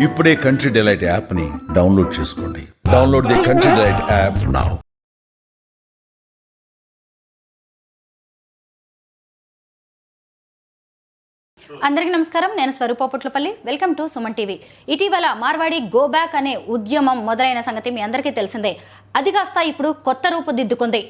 ఇప్పుడే Country Delight యాప్ని download చేసుకోండి. Download the Country Delight app now. అందరికీ నమస్కారం. నేను Swaroopa Putlapalli. Welcome to Suman TV. ఇటీవల మార్వాడి గో బ్యాక్ అనే ఉద్యమం మొదలైన సంగతి మీ అందరికీ తెలిసిందే. అది కాస్త ఇప్పుడు కొత్త రూపుదిద్దుకుంది.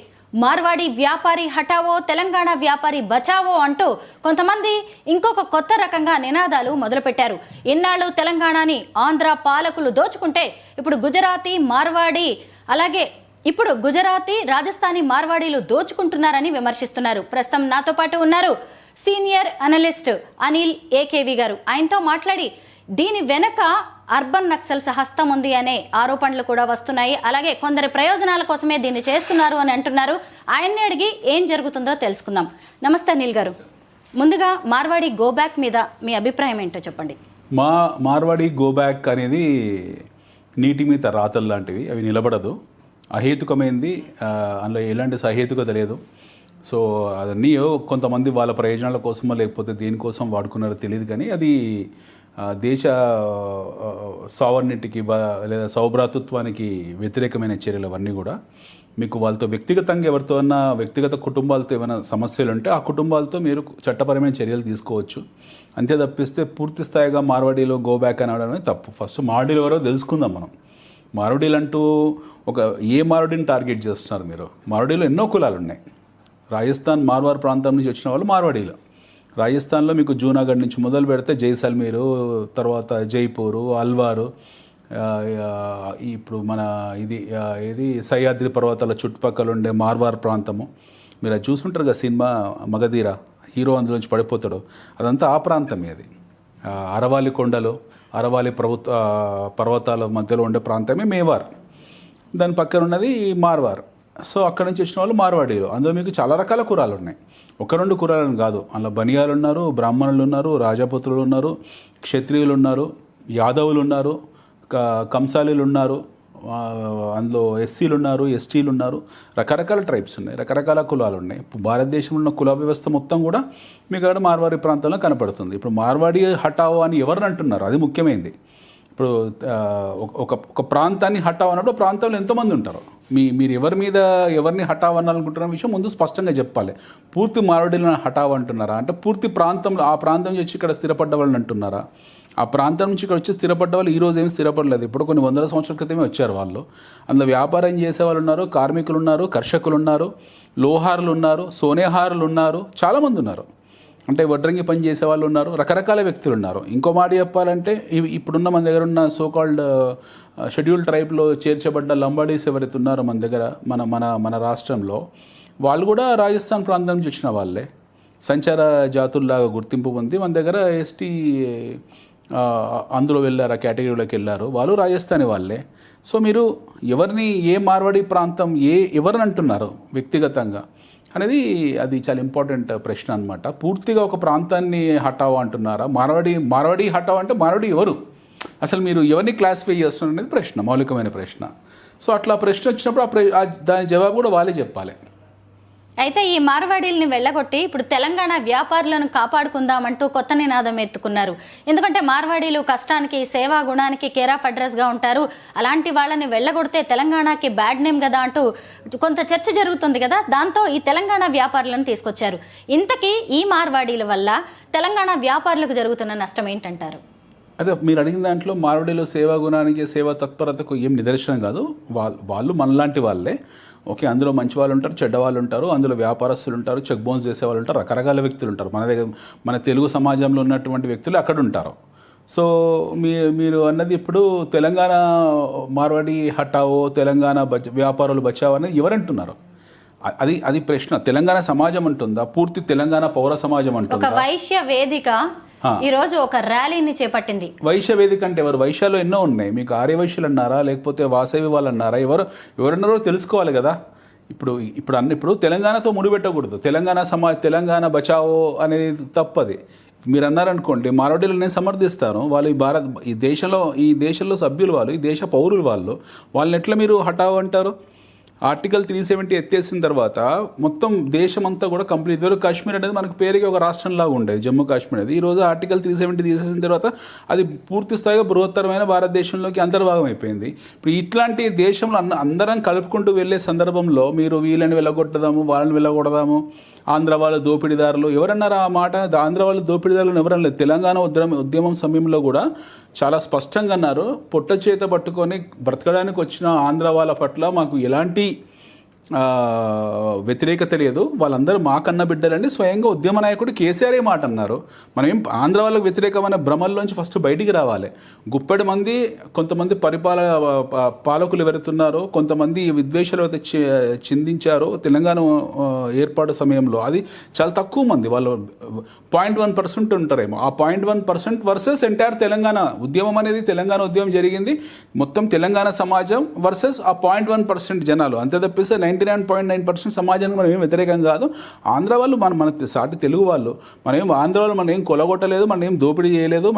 మార్వాడి వ్యాపారి హటావో, తెలంగాణ వ్యాపారి బచావో అంటూ కొంతమంది ఇంకొక కొత్త రకంగా నినాదాలు మొదలుపెట్టారు. ఇన్నాళ్ళు తెలంగాణని ఆంధ్ర పాలకులు దోచుకుంటే ఇప్పుడు గుజరాతీ, మార్వాడి, అలాగే ఇప్పుడు గుజరాతీ, రాజస్థానీ మార్వాడీలు దోచుకుంటున్నారని విమర్శిస్తున్నారు. ప్రస్తుతం నాతో పాటు ఉన్నారు సీనియర్ అనలిస్ట్ అనిల్ ఏకేవి గారు. ఆయనతో మాట్లాడి దీని వెనక అర్బన్ నక్సల్స్ హస్తం ఉంది అనే ఆరోపణలు కూడా వస్తున్నాయి. అలాగే కొందరి ప్రయోజనాల కోసమే దీన్ని చేస్తున్నారు అని అంటున్నారు. ఆయన్ని అడిగి ఏం జరుగుతుందో తెలుసుకుందాం. నమస్తే అనిల్ గారు. ముందుగా మార్వాడి గో బ్యాక్ మీద మీ అభిప్రాయం ఏంటో చెప్పండి. మార్వాడి గో బ్యాక్ అనేది నీటి మీద రాతలు లాంటివి. అవి నిలబడదు, అహేతుకమైంది. అందులో ఎలాంటి సహేతుకత లేదు. సో అదన్నీ కొంతమంది వాళ్ళ ప్రయోజనాల కోసమో లేకపోతే దేనికోసం వాడుకున్నారో తెలియదు. కానీ అది దేశ సావర్నిటీకి లేదా సౌభ్రాతృత్వానికి వ్యతిరేకమైన చర్యలు అవన్నీ కూడా. మీకు వాళ్ళతో వ్యక్తిగతంగా ఎవరితో అన్నా వ్యక్తిగత కుటుంబాలతో ఏమైనా సమస్యలు ఉంటే ఆ కుటుంబాలతో మీరు చట్టపరమైన చర్యలు తీసుకోవచ్చు. అంతే తప్పిస్తే పూర్తి స్థాయిగా మార్వాడీలో గో బ్యాక్ అనడం తప్పు. ఫస్ట్ మార్వాడీలు ఎవరో తెలుసుకుందాం మనం. మార్వాడీలు అంటూ ఏ మార్వాడీని టార్గెట్ చేస్తున్నారు మీరు? మార్వాడీలో ఎన్నో కులాలు ఉన్నాయి. రాజస్థాన్ మార్వార్ ప్రాంతం నుంచి వచ్చిన వాళ్ళు మార్వాడీలు. రాజస్థాన్లో మీకు జూనాగఢ్ నుంచి మొదలు పెడితే జైసల్మీరు, తర్వాత జైపూరు, అల్వారు, ఇప్పుడు మన ఇది సహ్యాద్రి పర్వతాల చుట్టుపక్కల ఉండే మార్వార్ ప్రాంతము. మీరు అది చూసుంటారు కదా సినిమా మగధీర, హీరో అందులోంచి పడిపోతాడు. అదంతా ఆ ప్రాంతమే. అది అరవాలి కొండలు, అరవాలి పర్వతాల మధ్యలో ఉండే ప్రాంతమే మేవార్. దాని పక్కన ఉన్నది మార్వార్. సో అక్కడ నుంచి వచ్చిన వాళ్ళు మార్వాడీలు. అందులో మీకు చాలా రకాల కురాలు ఉన్నాయి. ఒక రెండు కురాలను కాదు. అందులో బనియాలు ఉన్నారు, బ్రాహ్మణులు ఉన్నారు, రాజపుత్రులు ఉన్నారు, క్షత్రియులు ఉన్నారు, యాదవులు ఉన్నారు, కంసాలీలు ఉన్నారు, అందులో ఎస్సీలు ఉన్నారు, ఎస్టీలు ఉన్నారు. రకరకాల ట్రైబ్స్ ఉన్నాయి, రకరకాల కులాలు ఉన్నాయి. భారతదేశంలో ఉన్న కుల వ్యవస్థ మొత్తం కూడా మీకు అక్కడ మార్వాడి ప్రాంతంలో కనపడుతుంది. ఇప్పుడు మార్వాడి హటావో అని ఎవరిని అంటున్నారు? అది ముఖ్యమైనది. ఇప్పుడు ఒక ప్రాంతాన్ని హటావ్ అన్నప్పుడు ప్రాంతంలో ఎంతోమంది ఉంటారు. మీరు ఎవరిని హటావ్ అనాలనుకుంటున్న విషయం ముందు స్పష్టంగా చెప్పాలి. పూర్తి మార్వాడీలను హటావ్ అంటున్నారా అంటే పూర్తి ప్రాంతంలో ఆ ప్రాంతం నుంచి వచ్చి ఇక్కడ స్థిరపడ్డ వాళ్ళని అంటున్నారా? ఆ ప్రాంతం నుంచి ఇక్కడ వచ్చి స్థిరపడ్డ వాళ్ళు ఈరోజు ఏమి స్థిరపడలేదు. ఇప్పుడు కొన్ని వందల సంవత్సరాల క్రితమే వచ్చారు వాళ్ళు. అందులో వ్యాపారం చేసే వాళ్ళు ఉన్నారు, కార్మికులు ఉన్నారు, కర్షకులు ఉన్నారు, లోహారులు ఉన్నారు, సోనేహారులు ఉన్నారు, చాలామంది ఉన్నారు. అంటే వడ్రంగి పని చేసే వాళ్ళు ఉన్నారు, రకరకాల వ్యక్తులు ఉన్నారు. ఇంకో మాట చెప్పాలంటే ఇప్పుడున్న మన దగ్గర ఉన్న సోకాల్డ్ షెడ్యూల్ ట్రైబ్లో చేర్చబడ్డ లంబాడీస్ ఎవరైతే ఉన్నారో మన దగ్గర మన రాష్ట్రంలో, వాళ్ళు కూడా రాజస్థాన్ ప్రాంతం నుంచి వచ్చిన వాళ్ళే. సంచార జాతుల్లాగా గుర్తింపు పొంది మన దగ్గర ఎస్టీ అందులో వెళ్ళారు, ఆ కేటగిరీలోకి వెళ్ళారు. వాళ్ళు రాజస్థానీ వాళ్ళే. సో మీరు ఎవరిని, ఏ మార్వాడి ప్రాంతం, ఎవరిని అంటున్నారు వ్యక్తిగతంగా అనేది అది చాలా ఇంపార్టెంట్ ప్రశ్న అనమాట. పూర్తిగా ఒక ప్రాంతాన్ని హటావో అంటున్నారా? మార్వాడి హటావో అంటే మార్వాడి ఎవరు? అసలు మీరు ఎవరిని క్లాసిఫై చేస్తున్నారు అనేది ప్రశ్న, మౌలికమైన ప్రశ్న. సో అట్లా ప్రశ్న వచ్చినప్పుడు దాని జవాబు కూడా వాళ్ళే చెప్పాలి. అయితే ఈ మార్వాడీల్ని వెళ్ళగొట్టి ఇప్పుడు తెలంగాణ వ్యాపారులను కాపాడుకుందామంటూ కొత్త నినాదం ఎత్తుకున్నారు. ఎందుకంటే మార్వాడీలు కష్టానికి, సేవా గుణానికి కేర్ ఆఫ్ అడ్రస్గా ఉంటారు. అలాంటి వాళ్ళని వెళ్ళగొడితే తెలంగాణకి బ్యాడ్ నేమ్ కదా అంటూ కొంత చర్చ జరుగుతుంది కదా. దాంతో ఈ తెలంగాణ వ్యాపారులను తీసుకొచ్చారు. ఇంతకీ ఈ మార్వాడీల వల్ల తెలంగాణ వ్యాపారులకు జరుగుతున్న నష్టం ఏంటంటారు? అదే మీరు అడిగిన దాంట్లో మార్వాడీలో సేవా గుణానికి, సేవా తత్పరతకు ఏం నిదర్శనం కాదు. వాళ్ళు మనలాంటి వాళ్ళే. ఓకే, అందులో మంచి వాళ్ళు ఉంటారు, చెడ్డ వాళ్ళు ఉంటారు, అందులో వ్యాపారస్తులు ఉంటారు, చెక్ బౌన్స్ చేసే వాళ్ళు ఉంటారు, రకరకాల వ్యక్తులు ఉంటారు. మన తెలుగు సమాజంలో ఉన్నటువంటి వ్యక్తులు అక్కడ ఉంటారు. సో మీరు అన్నది ఇప్పుడు తెలంగాణ మార్వాడి హటావో, తెలంగాణ వ్యాపారులు బచావో అనేది ఎవరంటున్నారు? అది ప్రశ్న. తెలంగాణ సమాజం అంటుందా? పూర్తి తెలంగాణ పౌర సమాజం అంటుందా? ఒక వైశ్య వేదిక ఈ రోజు ఒక ర్యాలీని చేపట్టింది. వైశ్య వేదిక అంటే ఎవరు? వైశ్యాలు ఎన్నో ఉన్నాయి. మీకు ఆర్యవైశ్యులు అన్నారా, లేకపోతే వాసవి వాళ్ళు అన్నారా? ఎవరన్నారో తెలుసుకోవాలి కదా. ఇప్పుడు తెలంగాణతో ముడిపెట్టకూడదు. తెలంగాణ బచావో అనేది తప్పది. మీరు అన్నారనుకోండి, మార్వాడీలు నేను సమర్థిస్తాను. వాళ్ళు ఈ దేశంలో సభ్యులు, వాళ్ళు ఈ దేశ పౌరులు, వాళ్ళని ఎట్లా మీరు హటావో అంటారు? ఆర్టికల్ 370 ఎత్తేసిన తర్వాత మొత్తం దేశం అంతా కూడా కంప్లీట్. ఇదివరకు కాశ్మీర్ అనేది మనకు పేరుకి ఒక రాష్ట్రంలాగా ఉండేది, జమ్మూ కాశ్మీర్ అనేది. ఈరోజు ఆర్టికల్ 370 తీసేసిన తర్వాత అది పూర్తి స్థాయిగా బృహత్తరమైన భారతదేశంలోకి అంతర్భాగం అయిపోయింది. ఇప్పుడు ఇట్లాంటి దేశంలో అందరం కలుపుకుంటూ వెళ్ళే సందర్భంలో మీరు వీళ్ళని వెళ్ళగొట్టదాము, వాళ్ళని వెళ్ళగొడదాము, ఆంధ్ర వాళ్ళు దోపిడీదారులు ఎవరన్నారు ఆ మాట? ఆంధ్ర వాళ్ళు దోపిడీదారులు ఎవరన్నా? తెలంగాణ ఉద్యమం సమయంలో కూడా చాలా స్పష్టంగా అన్నారు, పొట్ట చేత పట్టుకొని బ్రతకడానికి వచ్చిన ఆంధ్ర వాళ్ళ పట్ల మాకు ఎలాంటి వ్యతిరేకత లేదు, వాళ్ళందరూ మా కన్న బిడ్డలని స్వయంగా ఉద్యమ నాయకుడు కేసీఆర్ మాట అన్నారు. మనం ఏం ఆంధ్ర వాళ్ళకు వ్యతిరేకమైన భ్రమల్లోంచి ఫస్ట్ బయటికి రావాలి. గుప్పటి మంది కొంతమంది పాలకులు ఎవరుతున్నారో, కొంతమంది విద్వేషాలు అయితే చిందించారో తెలంగాణ ఏర్పాటు సమయంలో, అది చాలా తక్కువ మంది, వాళ్ళు 0.1% ఉంటారేమో. ఆ 0.1% వర్సెస్ ఎంటైర్ తెలంగాణ ఉద్యమం అనేది, తెలంగాణ ఉద్యమం జరిగింది మొత్తం తెలంగాణ సమాజం వర్సెస్ ఆ 0.1% జనాలు. అంతే తప్పిస్తే 99.9% సమాజానికి మనం ఏం వ్యతిరేకం కాదు. ఆంధ్ర వాళ్ళు మన సాటి తెలుగు వాళ్ళు, ఆంధ్ర వాళ్ళు మనం ఏం కొలగొట్టలేదు, మనం ఏం దోపిడీ చేయలేదు,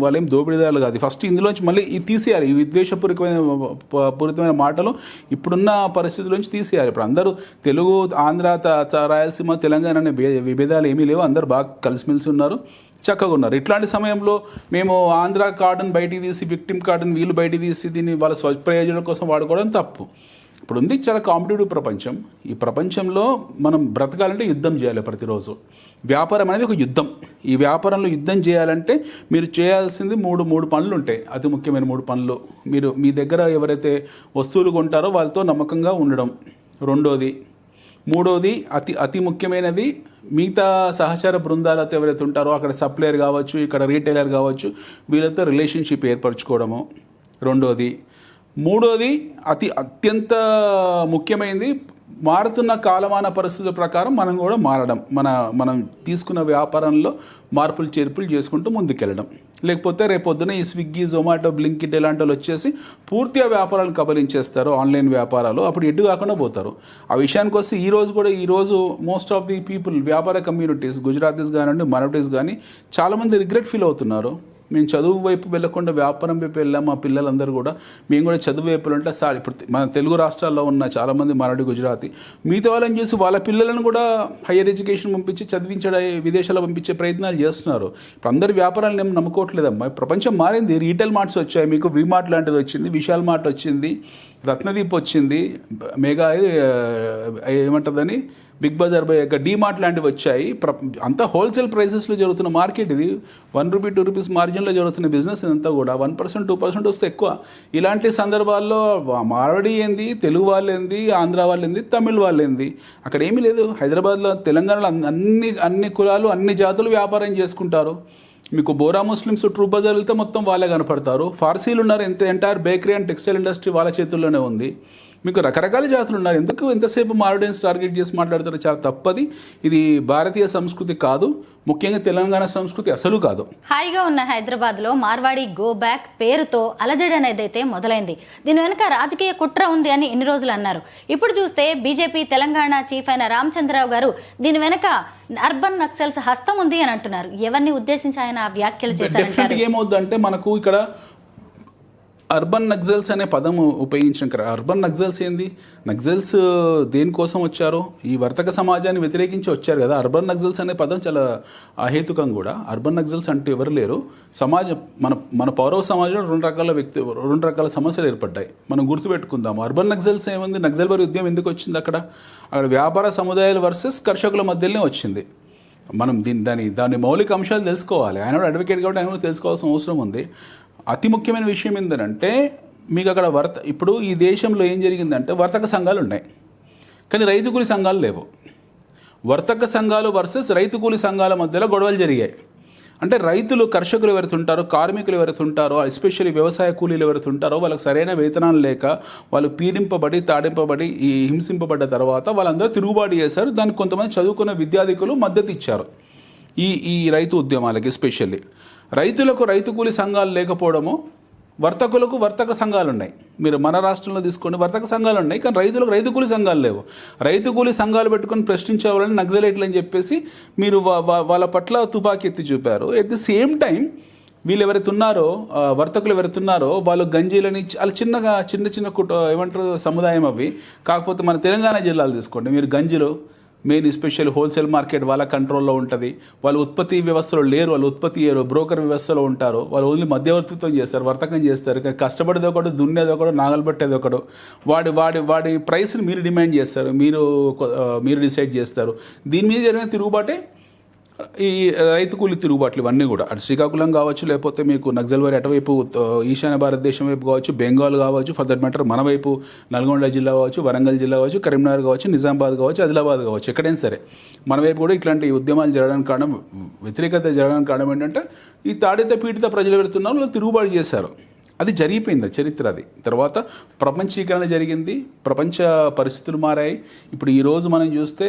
వాళ్ళేం దోపిడీదారులు కాదు. ఫస్ట్ ఇందులోంచి మళ్ళీ తీసేయాలి ఈ విద్వేషపూరితమైన మాటలు, ఇప్పుడున్న పరిస్థితుల్లోంచి తీసేయాలి. ఇప్పుడు అందరూ తెలుగు, ఆంధ్ర, రాయలసీమ, తెలంగాణ అనే విభేదాలు ఏమీ లేవు, అందరూ బాగా కలిసిమెలిసి ఉన్నారు, చక్కగా ఉన్నారు. ఇట్లాంటి సమయంలో మేము ఆంధ్ర కార్డును బయటికి తీసి, విక్టిమ్ కార్డును వీళ్ళు బయటికి తీసి దీన్ని వాళ్ళ స్వప్రయోజనాల కోసం వాడుకోవడం తప్పు. ఇప్పుడు ఉంది చాలా కాంపిటేటివ్ ప్రపంచం. ఈ ప్రపంచంలో మనం బ్రతకాలంటే యుద్ధం చేయాలి ప్రతిరోజు. వ్యాపారం అనేది ఒక యుద్ధం. ఈ వ్యాపారంలో యుద్ధం చేయాలంటే మీరు చేయాల్సింది మూడు పనులు ఉంటాయి, అతి ముఖ్యమైన 3 పనులు. మీరు మీ దగ్గర ఎవరైతే వస్తువులు కొంటారో వాళ్ళతో నమ్మకంగా ఉండడం, మూడోది అతి ముఖ్యమైనది మిగతా సహచార బృందాలతో ఎవరైతే ఉంటారో, అక్కడ సప్లయర్ కావచ్చు, ఇక్కడ రీటైలర్ కావచ్చు, వీళ్ళతో రిలేషన్షిప్ ఏర్పరచుకోవడము మూడోది అత్యంత ముఖ్యమైనది, మారుతున్న కాలమాన పరిస్థితుల ప్రకారం మనం కూడా మారడం, మనం తీసుకున్న వ్యాపారంలో మార్పులు చేర్పులు చేసుకుంటూ ముందుకెళ్ళడం. లేకపోతే రేపొద్దున ఈ స్విగ్గీ, జొమాటో, బ్లింకిట్ ఇలాంటి వాళ్ళు వచ్చేసి పూర్తిగా వ్యాపారాలు కబలించేస్తారు, ఆన్లైన్ వ్యాపారాలు, అప్పుడు ఎటు కాకుండా పోతారు. ఆ విషయానికి వస్తే ఈరోజు మోస్ట్ ఆఫ్ ది పీపుల్, వ్యాపార కమ్యూనిటీస్, గుజరాతీస్ కానివ్వండి, మరాఠీస్ కానీ చాలామంది రిగ్రెట్ ఫీల్ అవుతున్నారు. మేము చదువు వైపు వెళ్ళకుండా వ్యాపారం వైపు వెళ్ళాం, మా పిల్లలందరూ కూడా మేము కూడా చదువు వైపు అంటే సార్, ఇప్పుడు మన తెలుగు రాష్ట్రాల్లో ఉన్న చాలామంది మరాఠీ, గుజరాతీ, మిగతా వాళ్ళని చూసి వాళ్ళ పిల్లలను కూడా హయ్యర్ ఎడ్యుకేషన్ పంపించి చదివించడం, విదేశాల్లో పంపించే ప్రయత్నాలు చేస్తున్నారు. ఇప్పుడు అందరు వ్యాపారాలను ఏం నమ్ముకోవట్లేదమ్మా. ప్రపంచం మారింది, రీటైల్ మార్ట్స్ వచ్చాయి, మీకు విమార్ట్ లాంటిది వచ్చింది, విశాల్ మార్ట్ వచ్చింది, రత్నదీప్ వచ్చింది, మెగా ఏమంటుందని బిగ్ బజార్ డీమార్ట్ లాంటివి వచ్చాయి. అంతా హోల్సేల్ ప్రైసెస్లో జరుగుతున్న మార్కెట్ ఇది. 1 రూపీ 2 రూపీస్ మార్జిన్లో జరుగుతున్న బిజినెస్ ఇదంతా కూడా 1%, 2% వస్తే ఎక్కువ. ఇలాంటి సందర్భాల్లో మార్వాడి ఏంది, తెలుగు వాళ్ళు ఏంది, ఆంధ్ర వాళ్ళు ఏంది, తమిళ్ వాళ్ళు ఏంది, అక్కడ ఏమీ లేదు. హైదరాబాద్లో, తెలంగాణలో అన్ని కులాలు, అన్ని జాతులు వ్యాపారం చేసుకుంటారు. మీకు బోరా ముస్లిమ్స్ ట్రూ బజార్ వెళ్తే మొత్తం వాళ్ళే కనపడతారు. ఫార్సీలు ఉన్నారు, entire bakery and textile industry వాళ్ళ చేతుల్లోనే ఉంది. మీకు రకరకాల జాతులు ఉన్నారు. ఎందుకు ఎంతసేపు మారుడెన్స్ టార్గెట్ చేసి మాట్లాడతారు? చాలా తప్పది. ఇది భారతీయ సంస్కృతి కాదు, ముఖ్యంగా తెలంగాణ సంస్కృతి అసలు కాదు. హాయిగా ఉన్న హైదరాబాద్లో మార్వాడి గో బ్యాక్ పేరుతో అలజడి అనేది అయితే మొదలైంది. దీని వెనుక రాజకీయ కుట్ర ఉంది అని ఇన్ని రోజులు అన్నారు. ఇప్పుడు చూస్తే బీజేపీ తెలంగాణ చీఫ్ అయిన రామచంద్రరావు గారు దీని వెనుక అర్బన్ నక్సల్స్ హస్తం ఉంది అని అంటున్నారు. ఎవరిని ఉద్దేశించి ఆయన వ్యాఖ్యలు చేశారు? ఏమవుతుందంటే మనకు ఇక్కడ అర్బన్ నక్సల్స్ అనే పదం ఉపయోగించిన, అర్బన్ నక్సల్స్ ఏంది? నక్సల్స్ దేనికోసం వచ్చారో, ఈ వర్తక సమాజాన్ని వ్యతిరేకించి వచ్చారు కదా. అర్బన్ నక్సల్స్ అనే పదం చాలా అహేతుకం కూడా. అర్బన్ నక్సల్స్ అంటూ ఎవరు లేరు. సమాజం, మన పౌరవ సమాజంలో 2 రకాల సమస్యలు ఏర్పడ్డాయి. మనం గుర్తుపెట్టుకుందాము. అర్బన్ నక్సల్స్ ఏముంది? నక్సల్బరీ ఉద్యమం ఎందుకు వచ్చింది? అక్కడ వ్యాపార సముదాయాలు వర్సెస్ కర్షకుల మధ్యలోనే వచ్చింది. మనం దాని మౌలిక అంశాలు తెలుసుకోవాలి. ఆయన అడ్వకేట్ కాబట్టి ఆయన తెలుసుకోవాల్సిన అవసరం ఉంది. అతి ముఖ్యమైన విషయం ఏంటంటే, మీకు అక్కడ ఇప్పుడు ఈ దేశంలో ఏం జరిగిందంటే, వర్తక సంఘాలు ఉన్నాయి కానీ రైతు కూలి సంఘాలు లేవు. వర్తక సంఘాలు వర్సెస్ రైతు కూలి సంఘాల మధ్యలో గొడవలు జరిగాయి. అంటే రైతులు, కర్షకులు ఎవరైతుంటారో, కార్మికులు ఎవరైతుంటారో, ఎస్పెషల్లీ వ్యవసాయ కూలీలు ఎవరైతుంటారో, వాళ్ళకి సరైన వేతనాలు లేక వాళ్ళు పీడింపబడి, తాడింపబడి, హింసింపబడ్డ తర్వాత వాళ్ళందరూ తిరుగుబాటు చేశారు. దానికి కొంతమంది చదువుకున్న విద్యార్థికులు మద్దతు ఇచ్చారు ఈ రైతు ఉద్యమాలకి. ఎస్పెషల్లీ రైతులకు రైతు కూలి సంఘాలు లేకపోవడము, వర్తకులకు వర్తక సంఘాలు ఉన్నాయి. మీరు మన రాష్ట్రంలో తీసుకోండి, వర్తక సంఘాలు ఉన్నాయి కానీ రైతులకు రైతు కూలి సంఘాలు లేవు. రైతు కూలి సంఘాలు పెట్టుకొని ప్రశ్నించే వాళ్ళని నక్సలైట్లు అని చెప్పేసి మీరు వాళ్ళ పట్ల తుపాకీ ఎత్తి చూపారు. ఎట్ ది సేమ్ టైం వీళ్ళు ఎవరైతే ఉన్నారో వర్తకులు ఎవరైతే ఉన్నారో వాళ్ళు గంజీలని వాళ్ళు చిన్న ఏమంటారు సముదాయం అవి. కాకపోతే మన తెలంగాణ జిల్లాలు తీసుకోండి మీరు, గంజిలో మెయిన్ ఎస్పెషల్ హోల్సేల్ మార్కెట్ వాళ్ళ కంట్రోల్లో ఉంటుంది. వాళ్ళు ఉత్పత్తి వ్యవస్థలో లేరు, వాళ్ళు ఉత్పత్తి చేయరు, బ్రోకర్ వ్యవస్థలో ఉంటారు. వాళ్ళు ఓన్లీ మధ్యవర్తిత్వం చేస్తారు, వర్తకం చేస్తారు. కష్టపడేది ఒకడు, దున్నేది ఒకడు, నాగలు పట్టేది ఒకడు. వాడి ప్రైస్ని మీరు డిమాండ్ చేస్తారు, మీరు డిసైడ్ చేస్తారు. దీని మీద జరిగిన తిరుగుబాటే ఈ రైతు కూలి తిరుగుబాట్లు ఇవన్నీ కూడా. అటు శ్రీకాకుళం కావచ్చు, లేకపోతే మీకు నక్సల్బరీ అటువైపు ఈశాన్య భారతదేశం వైపు కావచ్చు, బెంగాల్ కావచ్చు, ఫర్ దట్ మ్యాటర్ మన వైపు నల్గొండ జిల్లా కావచ్చు, వరంగల్ జిల్లా కావచ్చు, కరీంనగర్ కావచ్చు, నిజామాబాద్ కావచ్చు, ఆదిలాబాద్ కావచ్చు, ఎక్కడైనా సరే మన వైపు కూడా ఇట్లాంటి ఉద్యమాలు జరగడానికి కారణం, వ్యతిరేకత జరగడానికి కారణం ఏంటంటే ఈ తాడిత పీడిత ప్రజలు పెడుతున్నారు, వాళ్ళు తిరుగుబాటు చేశారు. అది జరిగిపోయింది, చరిత్ర అది. తర్వాత ప్రపంచీకరణ జరిగింది, ప్రపంచ పరిస్థితులు మారాయి. ఇప్పుడు ఈరోజు మనం చూస్తే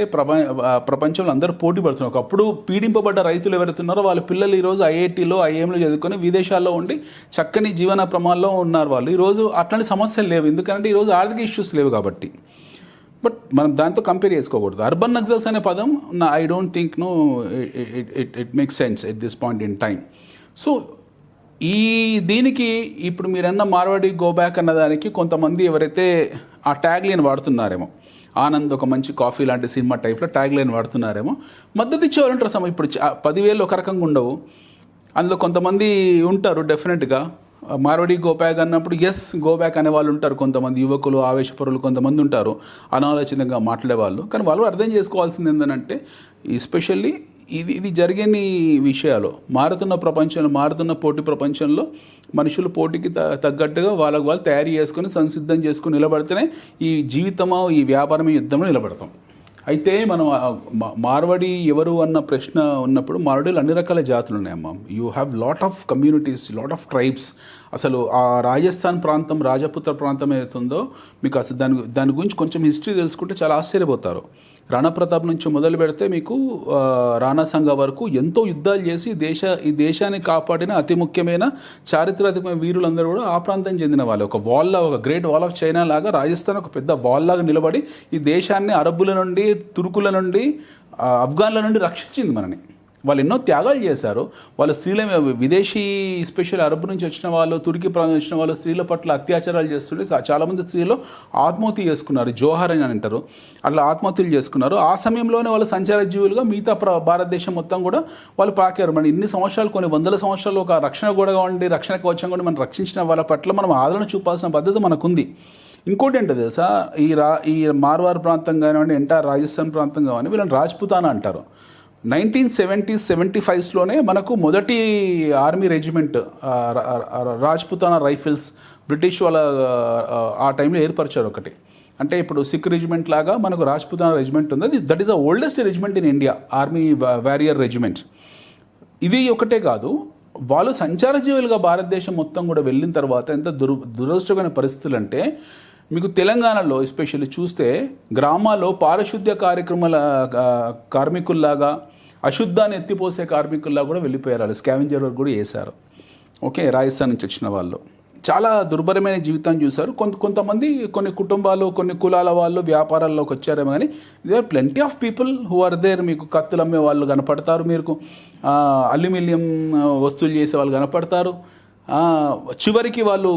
ప్రపంచంలో అందరూ పోటీ పడుతున్నారు. ఒకప్పుడు పీడింపబడ్డ రైతులు ఎవరైతున్నారో వాళ్ళ పిల్లలు ఈరోజు ఐఐటీలో, ఐఏఎంలో చదువుకొని విదేశాల్లో ఉండి చక్కని జీవన ప్రమాణంలో ఉన్నారు వాళ్ళు. ఈరోజు అట్లాంటి సమస్యలు లేవు, ఎందుకంటే ఈరోజు ఆర్థిక ఇష్యూస్ లేవు కాబట్టి. బట్ మనం దాంతో కంపేర్ చేసుకోకూడదు. అర్బన్ నక్సల్స్ అనే పదం I don't think it makes sense at this point in time. So దీనికి ఇప్పుడు మీరన్న మార్వాడి గో బ్యాక్ అన్నదానికి కొంతమంది ఎవరైతే ఆ ట్యాగ్ లైన్ వాడుతున్నారేమో, ఆనంద్ ఒక మంచి కాఫీ లాంటి సినిమా టైప్లో ట్యాగ్ లైన్ వాడుతున్నారేమో, మద్దతు ఇచ్చేవాళ్ళు ఉంటారు. ఇప్పుడు 10,000 ఒక రకంగా ఉండవు, అందులో కొంతమంది ఉంటారు డెఫినెట్గా మార్వాడి గో బ్యాక్ అన్నప్పుడు ఎస్ గో బ్యాక్ అనే వాళ్ళు ఉంటారు. కొంతమంది యువకులు, ఆవేశపరులు కొంతమంది ఉంటారు, అనాలోచితంగా మాట్లాడేవాళ్ళు. కానీ వాళ్ళు అర్థం చేసుకోవాల్సింది ఏంటంటే ఎస్పెషల్లీ ఇది జరిగని విషయాలు. మారుతున్న ప్రపంచంలో, మారుతున్న పోటీ ప్రపంచంలో మనుషులు పోటీకి తగ్గట్టుగా వాళ్ళకు వాళ్ళు తయారు చేసుకొని సంసిద్ధం చేసుకుని నిలబడితేనే ఈ జీవితమో, ఈ వ్యాపారమే యుద్ధంలో నిలబడతాం. అయితే మనం మార్వాడి ఎవరు అన్న ప్రశ్న ఉన్నప్పుడు మార్వాడీలు అన్ని రకాల జాతులు ఉన్నాయమ్మా. You have lot of communities, lot of tribes. అసలు ఆ రాజస్థాన్ ప్రాంతం, రాజపుత్ర ప్రాంతం ఏదైతుందో మీకు అసలు దాని గురించి కొంచెం హిస్టరీ తెలుసుకుంటే చాలా ఆశ్చర్యపోతారు. రాణా ప్రతాప్ నుంచి మొదలు పెడితే మీకు రాణా సంఘ వరకు ఎంతో యుద్ధాలు చేసి ఈ దేశాన్ని కాపాడిన అతి ముఖ్యమైన చారిత్రాత్మకమైన వీరులందరూ కూడా ఆ ప్రాంతం చెందిన వాళ్ళు. ఒక గ్రేట్ వాల్ ఆఫ్ చైనా లాగా రాజస్థాన్ ఒక పెద్ద వాల్ లాగా నిలబడి ఈ దేశాన్ని అరబ్బుల నుండి, తుర్కుల నుండి, ఆఫ్ఘన్ల నుండి రక్షించింది మనని. వాళ్ళు ఎన్నో త్యాగాలు చేశారు. వాళ్ళ స్త్రీల విదేశీ ఎస్పెషల్ అరబ్ నుంచి వచ్చిన వాళ్ళు, తుర్కీ ప్రాంతం వచ్చిన వాళ్ళు స్త్రీల పట్ల అత్యాచారాలు చేస్తుంటే చాలామంది స్త్రీలు ఆత్మహత్య చేసుకున్నారు, జోహార్ అని అంటారు, అట్లా ఆత్మహత్యలు చేసుకున్నారు. ఆ సమయంలోనే వాళ్ళు సంచార జీవులుగా మిగతా భారతదేశం మొత్తం కూడా వాళ్ళు పాకారు. మన ఇన్ని సంవత్సరాలు, కొన్ని వందల సంవత్సరాలు ఒక రక్షణ గోడగా ఉండి, రక్షణ కవచంగా ఉండి మనం రక్షించిన వాళ్ళ పట్ల మనం ఆదరణ చూపాల్సిన బాధ్యత మనకుంది. ఇంకోటి ఏంటో తెలుసా, ఈ మార్వార్ ప్రాంతం కానివ్వండి, ఎంటైర్ రాజస్థాన్ ప్రాంతం కానివ్వండి, వీళ్ళని రాజ్పుతానా అంటారు. 1970s, 75sలోనే మనకు మొదటి army regiment Rajputana rifles British వాళ్ళ ఆ టైంలో ఏర్పరిచారు ఒకటి. అంటే ఇప్పుడు సిక్ రెజిమెంట్ లాగా మనకు రాజ్పుతానా రెజిమెంట్ ఉంది. That is the oldest regiment in India, army warrior regiment. ఇది ఒకటే కాదు, వాళ్ళు సంచార జీవులుగా భారతదేశం మొత్తం కూడా వెళ్ళిన తర్వాత ఎంత దురదృష్టకరమైన పరిస్థితులు అంటే, మీకు తెలంగాణలో ఎస్పెషల్లీ చూస్తే గ్రామాల్లో పారిశుద్ధ్య కార్యక్రమాల కార్మికుల్లాగా, అశుద్ధాన్ని ఎత్తిపోసే కార్మికుల్లా కూడా వెళ్ళిపోయారు. వాళ్ళు స్కావెంజర్ వర్క్ కూడా చేశారు. ఓకే, రాజస్థాన్ నుంచి వచ్చిన వాళ్ళు చాలా దుర్భరమైన జీవితాన్ని చూశారు. కొంతమంది, కొన్ని కుటుంబాలు, కొన్ని కులాల వాళ్ళు వ్యాపారాల్లోకి వచ్చారేమో, కానీ they are plenty of people who are there. మీకు కత్తులు అమ్మే వాళ్ళు కనపడతారు, మీకు అల్యూమినియం వస్తువులు చేసే వాళ్ళు కనపడతారు. చివరికి వాళ్ళు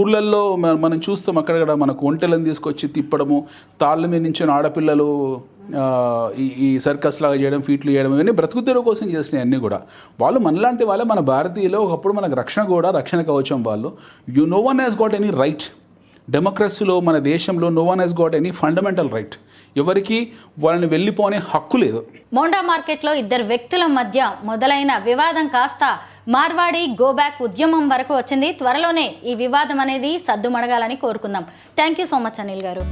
ఊర్లల్లో మనం చూస్తాం, అక్కడక్కడ మనకు ఒంటెలను తీసుకొచ్చి తిప్పడము, తాళ్ళ మీద నుంచి ఆడపిల్లలు ఈ సర్కస్ లాగా చేయడం, ఫీట్లు చేయడం, ఇవన్నీ బ్రతుకుతెరువు కోసం చేసినాయి అన్నీ కూడా. వాళ్ళు మనలాంటి వాళ్ళే, మన భారతీయులు. ఒకప్పుడు మనకు రక్షణ కవచం వాళ్ళు. No one has got any right. డెమోక్రసీలో, మన దేశంలో no one has got any fundamental right. ఎవరికి వాళ్ళని వెళ్ళిపోనే హక్కు లేదు. మోండా మార్కెట్లో ఇద్దరు వ్యక్తుల మధ్య మొదలైన వివాదం కాస్త మార్వాడి గో బ్యాక్ ఉద్యమం వరకు వచ్చింది. త్వరలోనే ఈ వివాదం అనేది సద్దుమణగాలని కోరుకుందాం. Thank you so much Anil గారు.